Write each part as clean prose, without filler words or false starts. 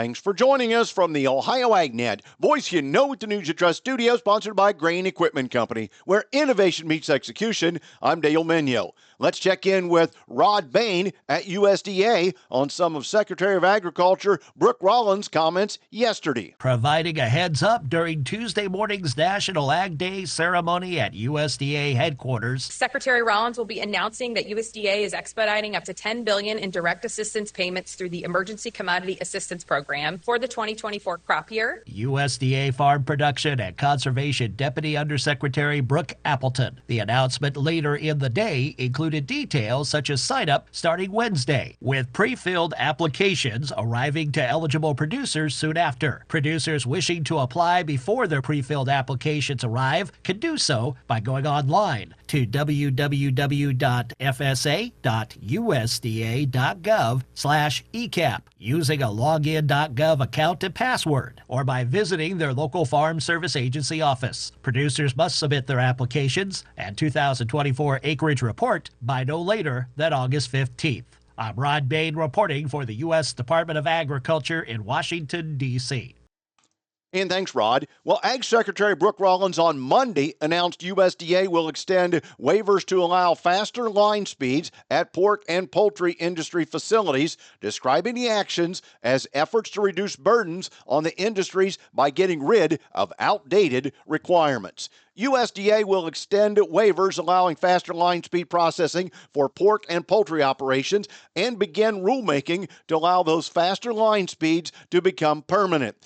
Thanks for joining us from the Ohio AgNet. Voice you know with the News You Trust studio, sponsored by Grain Equipment Company, where innovation meets execution. I'm Dale Menyo. Let's check in with Rod Bain at USDA on some of Secretary of Agriculture Brooke Rollins' comments yesterday. Providing a heads up during Tuesday morning's National Ag Day ceremony at USDA headquarters. Secretary Rollins will be announcing that USDA is expediting up to $10 billion in direct assistance payments through the Emergency Commodity Assistance Program for the 2024 crop year. USDA Farm Production and Conservation Deputy Undersecretary Brooke Appleton. The announcement later in the day included details such as sign-up starting Wednesday, with pre-filled applications arriving to eligible producers soon after. Producers wishing to apply before their pre-filled applications arrive can do so by going online to www.fsa.usda.gov/ECAP using a login.gov account and password, or by visiting their local Farm Service Agency office. Producers must submit their applications and 2024 acreage report by no later than August 15th. I'm Rod Bain reporting for the U.S. Department of Agriculture in Washington, D.C. And thanks, Rod. Well, Ag Secretary Brooke Rollins on Monday announced USDA will extend waivers to allow faster line speeds at pork and poultry industry facilities, describing the actions as efforts to reduce burdens on the industries by getting rid of outdated requirements. USDA will extend waivers allowing faster line speed processing for pork and poultry operations and begin rulemaking to allow those faster line speeds to become permanent.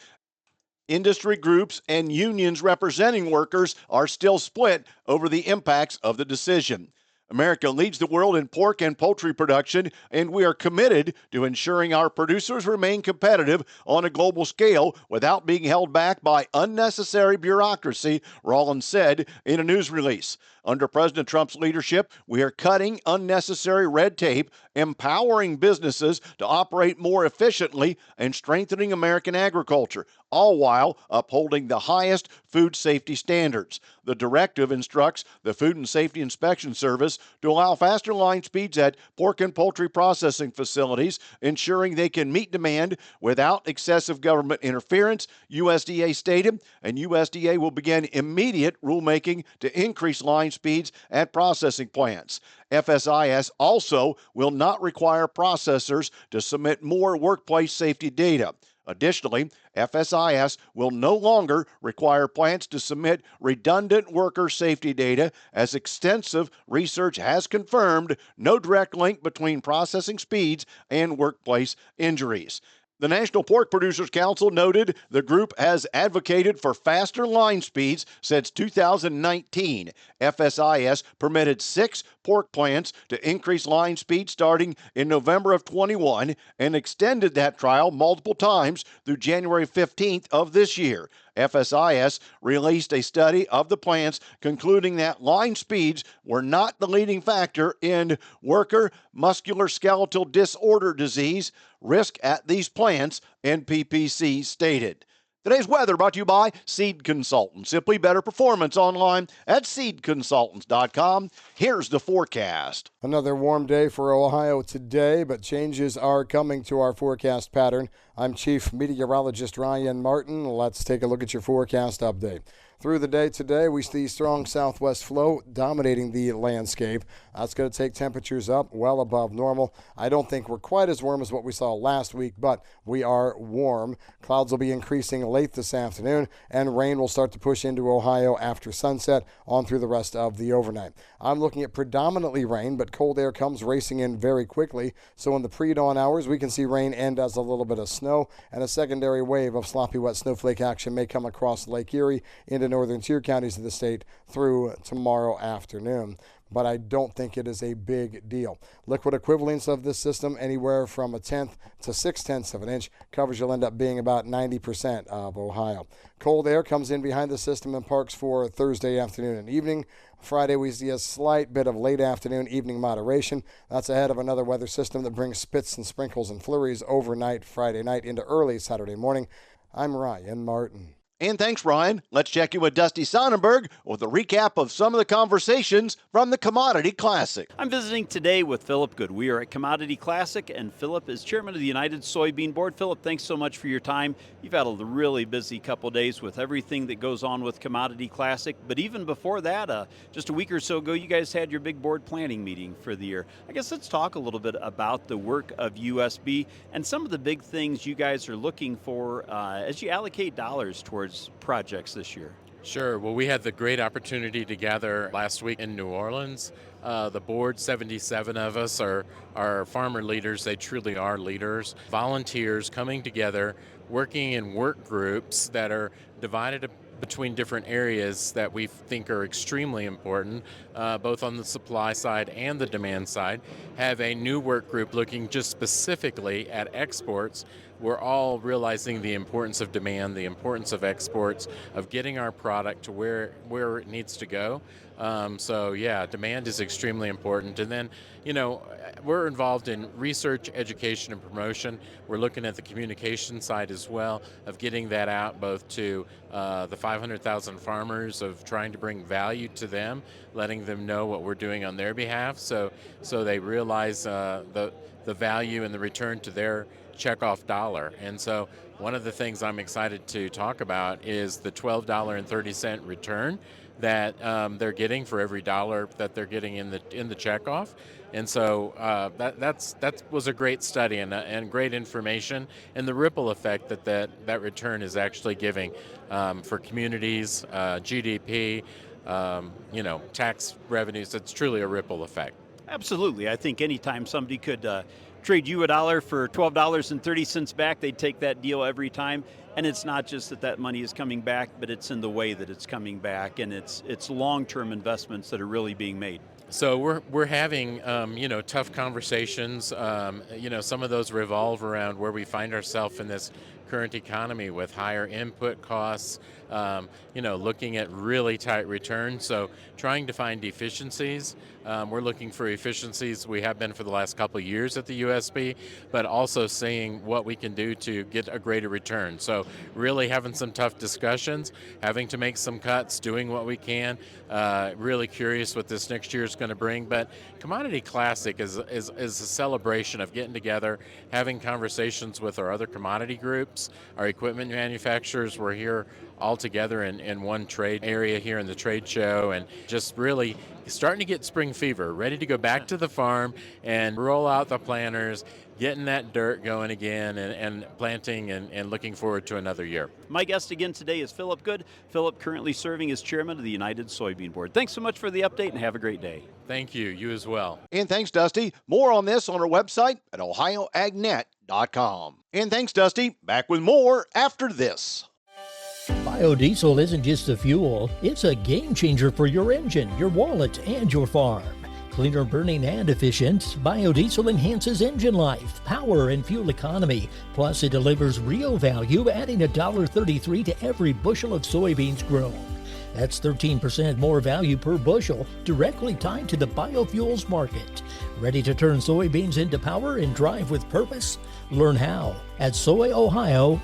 Industry groups and unions representing workers are still split over the impacts of the decision. America leads the world in pork and poultry production, and we are committed to ensuring our producers remain competitive on a global scale without being held back by unnecessary bureaucracy, Rollins said in a news release. Under President Trump's leadership, we are cutting unnecessary red tape, empowering businesses to operate more efficiently, and strengthening American agriculture, all while upholding the highest food safety standards. The directive instructs the Food and Safety Inspection Service to allow faster line speeds at pork and poultry processing facilities, ensuring they can meet demand without excessive government interference, USDA stated, and USDA will begin immediate rulemaking to increase line speeds at processing plants. FSIS also will not require processors to submit more workplace safety data. Additionally, FSIS will no longer require plants to submit redundant worker safety data, as extensive research has confirmed no direct link between processing speeds and workplace injuries. The National Pork Producers Council noted the group has advocated for faster line speeds since 2019. FSIS permitted 6 pork plants to increase line speed starting in November of 21 and extended that trial multiple times through January 15th of this year. FSIS released a study of the plants concluding that line speeds were not the leading factor in worker musculoskeletal disorder disease risk at these plants, NPPC stated. Today's weather brought to you by Seed Consultants. Simply better performance online at seedconsultants.com. Here's the forecast. Another warm day for Ohio today, but changes are coming to our forecast pattern. I'm Chief Meteorologist Ryan Martin. Let's take a look at your forecast update. Through the day today, we see strong southwest flow dominating the landscape. That's going to take temperatures up well above normal. I don't think we're quite as warm as what we saw last week, but we are warm. Clouds will be increasing late this afternoon, and rain will start to push into Ohio after sunset on through the rest of the overnight. I'm looking at predominantly rain, but cold air comes racing in very quickly. So in the pre-dawn hours, we can see rain end as a little bit of snow, and a secondary wave of sloppy wet snowflake action may come across Lake Erie into northern tier counties of the state through tomorrow afternoon. But I don't think it is a big deal. Liquid equivalents of this system anywhere from 1/10 to 6/10 of an inch. Coverage will end up being about 90% of Ohio. Cold air comes in behind the system and parks for Thursday afternoon and evening. Friday, we see a slight bit of late afternoon, evening moderation. That's ahead of another weather system that brings spits and sprinkles and flurries overnight Friday night into early Saturday morning. I'm Ryan Martin. And thanks, Ryan. Let's check in with Dusty Sonnenberg with a recap of some of the conversations from the Commodity Classic. I'm visiting today with Philip Good. We are at Commodity Classic, and Philip is chairman of the United Soybean Board. Philip, thanks so much for your time. You've had a really busy couple days with everything that goes on with Commodity Classic. But even before that, just a week or so ago, you guys had your big board planning meeting for the year. I guess let's talk a little bit about the work of USB and some of the big things you guys are looking for as you allocate dollars towards projects this year. Sure. Well, we had the great opportunity to gather last week in New Orleans. The board, 77 of us, are farmer leaders. They truly are leaders. Volunteers coming together, working in work groups that are divided between different areas that we think are extremely important, both on the supply side and the demand side. Have a new work group looking just specifically at exports. We're all realizing the importance of demand, the importance of exports, of getting our product to where it needs to go. So yeah, demand is extremely important. And then, we're involved in research, education, and promotion. We're looking at the communication side as well, of getting that out both to the 500,000 farmers, of trying to bring value to them, letting them know what we're doing on their behalf, so they realize the value and the return to their checkoff dollar. And so one of the things I'm excited to talk about is the $12.30 return that they're getting for every dollar that they're getting in the checkoff. And so that was a great study and great information, and the ripple effect that return is actually giving for communities, GDP, tax revenues. It's truly a ripple effect. Absolutely. I think anytime somebody could trade you a dollar for $12.30 back, they'd take that deal every time. And it's not just that money is coming back, but it's in the way that it's coming back, and it's long-term investments that are really being made. So we're having tough conversations. Some of those revolve around where we find ourselves in this current economy with higher input costs, looking at really tight returns. So trying to find efficiencies. We're looking for efficiencies. We have been for the last couple of years at the USB, but also seeing what we can do to get a greater return. So really having some tough discussions, having to make some cuts, doing what we can. Really curious what this next year is going to bring. But Commodity Classic is a celebration of getting together, having conversations with our other commodity groups, our equipment manufacturers. We're here all together in one trade area here in the trade show, and just really starting to get spring fever, ready to go back to the farm and roll out the planters, getting that dirt going again, and planting and looking forward to another year. My guest again today is Philip Good. Philip currently serving as chairman of the United Soybean Board. Thanks so much for the update, and have a great day. Thank you. You as well. And thanks, Dusty. More on this on our website at ohioagnet.com. And thanks, Dusty. Back with more after this. Biodiesel isn't just a fuel, it's a game changer for your engine, your wallet, and your farm. Cleaner burning and efficient, biodiesel enhances engine life, power, and fuel economy. Plus, it delivers real value, adding $1.33 to every bushel of soybeans grown. That's 13% more value per bushel, directly tied to the biofuels market. Ready to turn soybeans into power and drive with purpose? Learn how at soyohio.org.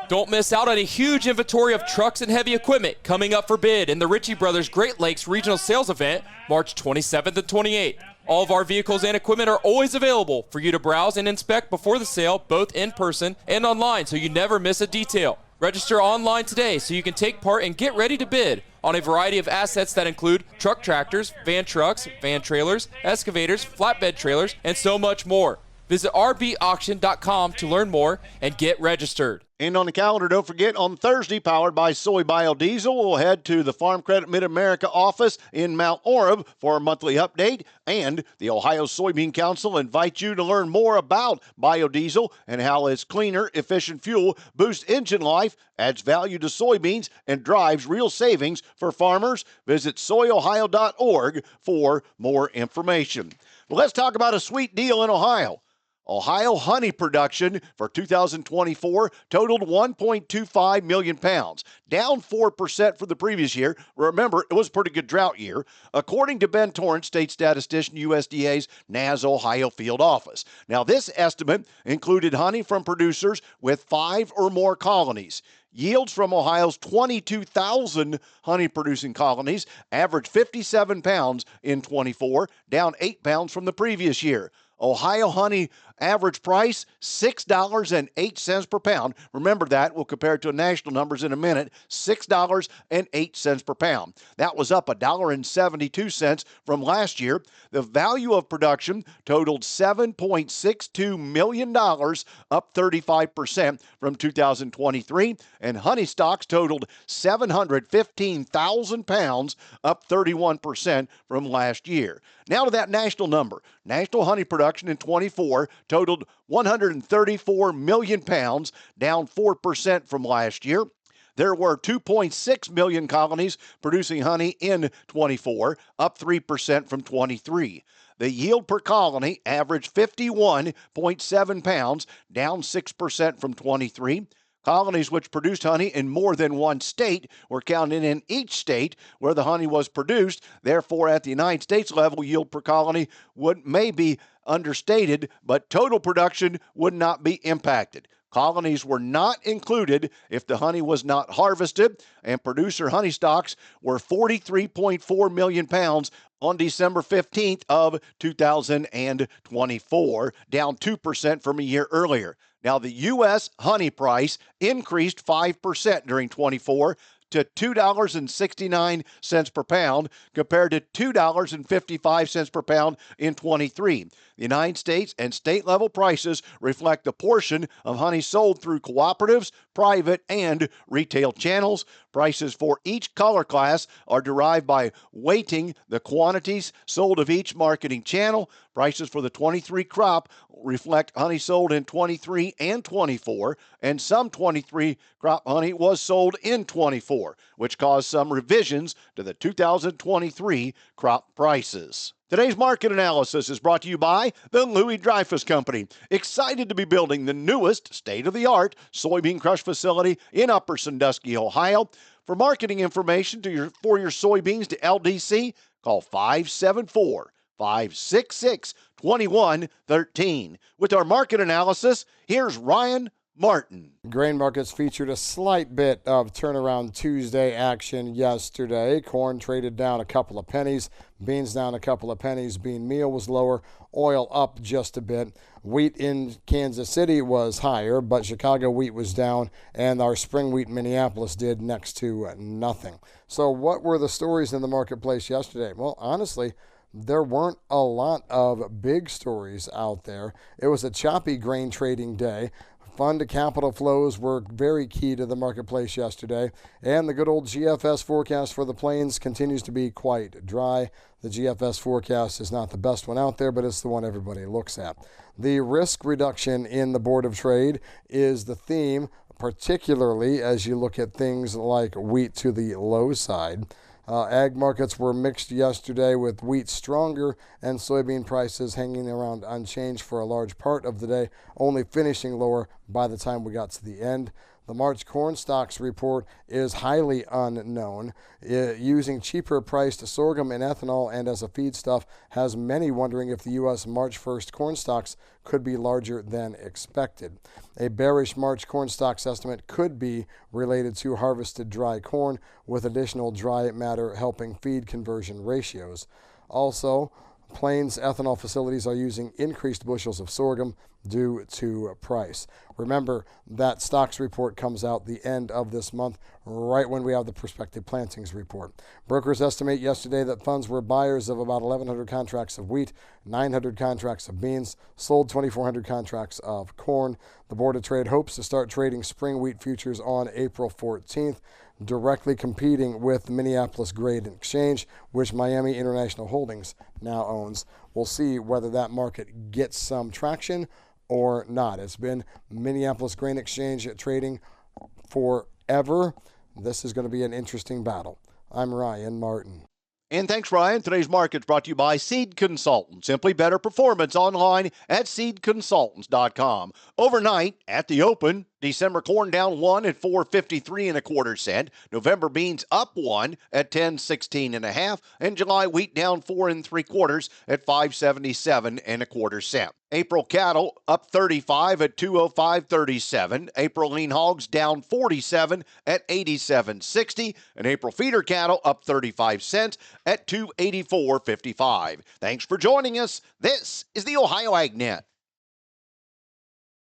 Don't miss out on a huge inventory of trucks and heavy equipment coming up for bid in the Ritchie Brothers Great Lakes Regional Sales Event, March 27th and 28th. All of our vehicles and equipment are always available for you to browse and inspect before the sale, both in person and online, so you never miss a detail. Register online today so you can take part and get ready to bid on a variety of assets that include truck tractors, van trucks, van trailers, excavators, flatbed trailers, and so much more. Visit rbauction.com to learn more and get registered. And on the calendar, don't forget, on Thursday, powered by Soy Biodiesel, we'll head to the Farm Credit Mid-America office in Mount Orab for a monthly update. And the Ohio Soybean Council invites you to learn more about biodiesel and how its cleaner, efficient fuel boosts engine life, adds value to soybeans, and drives real savings for farmers. Visit soyohio.org for more information. Well, let's talk about a sweet deal in Ohio. Ohio honey production for 2024 totaled 1.25 million pounds, down 4% from the previous year. Remember, it was a pretty good drought year, according to Ben Torrance, state statistician, USDA's NAS Ohio field office. Now, this estimate included honey from producers with 5 or more colonies. Yields from Ohio's 22,000 honey-producing colonies averaged 57 pounds in 24, down 8 pounds from the previous year. Ohio honey average price, $6.08 per pound. Remember that. We'll compare it to national numbers in a minute. $6.08 per pound. That was up $1.72 from last year. The value of production totaled $7.62 million, up 35% from 2023. And honey stocks totaled 715,000 pounds, up 31% from last year. Now to that national number. National honey production in 24 totaled 134 million pounds, down 4% from last year. There were 2.6 million colonies producing honey in 24, up 3% from 23. The yield per colony averaged 51.7 pounds, down 6% from 23. Colonies which produced honey in more than one state were counted in each state where the honey was produced. Therefore, at the United States level, yield per colony may be understated, but total production would not be impacted. Colonies were not included if the honey was not harvested, and producer honey stocks were 43.4 million pounds on December 15th of 2024, down 2% from a year earlier. Now, the U.S. honey price increased 5% during 24 to $2.69 per pound compared to $2.55 per pound in 23. The United States and state-level prices reflect the portion of honey sold through cooperatives, private, and retail channels. Prices for each color class are derived by weighting the quantities sold of each marketing channel. Prices for the 23 crop reflect honey sold in 23 and 24, and some 23 crop honey was sold in 24, which caused some revisions to the 2023 crop prices. Today's market analysis is brought to you by the Louis Dreyfus Company. Excited to be building the newest state-of-the-art soybean crush facility in Upper Sandusky, Ohio. For marketing information for your soybeans to LDC, call 574-566-2113. With our market analysis, here's Ryan Martin. Grain markets featured a slight bit of turnaround Tuesday action yesterday. Corn traded down a couple of pennies. Beans down a couple of pennies. Bean meal was lower. Oil up just a bit. Wheat in Kansas City was higher, but Chicago wheat was down, and our spring wheat in Minneapolis did next to nothing. So what were the stories in the marketplace yesterday? Well, honestly, there weren't a lot of big stories out there. It was a choppy grain trading day. Fund to capital flows were very key to the marketplace yesterday, and the good old GFS forecast for the plains continues to be quite dry. The GFS forecast is not the best one out there, but it's the one everybody looks at. The risk reduction in the Board of Trade is the theme, particularly as you look at things like wheat to the low side. Ag markets were mixed yesterday, with wheat stronger and soybean prices hanging around unchanged for a large part of the day, only finishing lower by the time we got to the end. The March corn stocks report is highly unknown. Using cheaper priced sorghum and ethanol and as a feedstuff has many wondering if the U.S. March 1st corn stocks could be larger than expected. A bearish March corn stocks estimate could be related to harvested dry corn, with additional dry matter helping feed conversion ratios. Also, Plains ethanol facilities are using increased bushels of sorghum due to price. Remember, that stocks report comes out the end of this month, right when we have the prospective plantings report. Brokers estimate yesterday that funds were buyers of about 1,100 contracts of wheat, 900 contracts of beans, sold 2,400 contracts of corn. The Board of Trade hopes to start trading spring wheat futures on April 14th, directly competing with the Minneapolis Grain Exchange, which Miami International Holdings now owns. We'll see whether that market gets some traction or not. It's been Minneapolis Grain Exchange trading forever. This is going to be an interesting battle. I'm Ryan Martin. And thanks, Ryan. Today's market's brought to you by Seed Consultants. Simply better performance online at seedconsultants.com. Overnight at the open, December corn down 1 at 4.53 1/4 cent. November beans up 1 at 10.16 1/2, and July wheat down 4 3/4 at 5.77 1/4 cent. April cattle up 35 at 205.37. April lean hogs down 47 at 87.60, and April feeder cattle up 35 cents at 284.55. Thanks for joining us. This is the Ohio AgNet.